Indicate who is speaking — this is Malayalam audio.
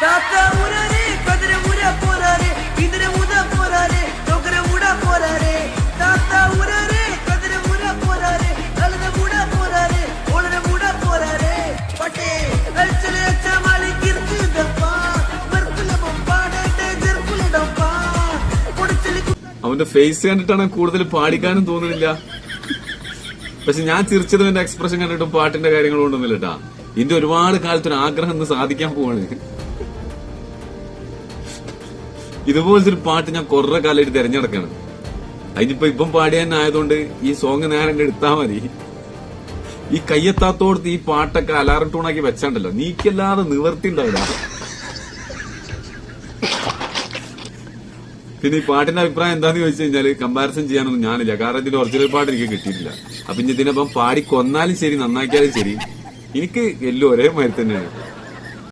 Speaker 1: தாத்தா ஊராரே கதிர ஊரா போறாரே இந்திர ஊதா போறாரே நோக்கர ஊடா போறாரே தாத்தா ஊராரே கதிர ஊரா போறாரே கலத ஊடா போறாரே ஓளர ஊடா போறாரே பட்டே அல்ச்சலே அச்சமாலி கிர்த்துதப்பா വർക്കുല പാടട്ടെ ജർക്കുലടപ്പാ പൊടിച്ചലി
Speaker 2: അവന്റെ ഫേസ് കണ്ടിട്ടാണ് കൂടുതൽ പാടിക്കാനും തോന്നുന്നില്ല. പക്ഷെ ഞാൻ ചിരിച്ചതും എന്റെ എക്സ്പ്രഷൻ കണ്ടിട്ടും പാട്ടിന്റെ കാര്യങ്ങൾ കൊണ്ടൊന്നുമില്ല കേട്ടാ. ഇതിന്റെ ഒരുപാട് കാലത്തൊരു ആഗ്രഹം ഇന്ന് സാധിക്കാൻ പോവാണ്. ഇതുപോലത്തെ ഒരു പാട്ട് ഞാൻ കുറെ കാലമായിട്ട് തെരഞ്ഞെടുക്കാണ്. അതിനിപ്പോ ഇപ്പം പാടിയാനായതുകൊണ്ട് ഈ സോങ് നേരെ എന്നെ എടുത്താ മതി. ഈ കയ്യെത്താത്തോടത്ത് ഈ പാട്ടൊക്കെ അലാറം ടൂണാക്കി വെച്ചാണ്ടല്ലോ, നീക്കല്ലാതെ നിവർത്തി ഉണ്ടാവില്ല. പിന്നെ ഈ പാട്ടിന്റെ അഭിപ്രായം എന്താന്ന് ചോദിച്ചു കഴിഞ്ഞാല് കമ്പാരിസൺ ചെയ്യാനൊന്നും ഞാനില്ല. കാരണം ഇതിന്റെ ഒറിജിനൽ പാട്ട് എനിക്ക് കിട്ടിയിട്ടില്ല. അപ്പൊ ഇനി ഇതിനപ്പം പാടി കൊന്നാലും ശരി നന്നാക്കിയാലും ശരി എനിക്ക് എല്ലാം ഒരേ മാതിരി തന്നെയാണ്.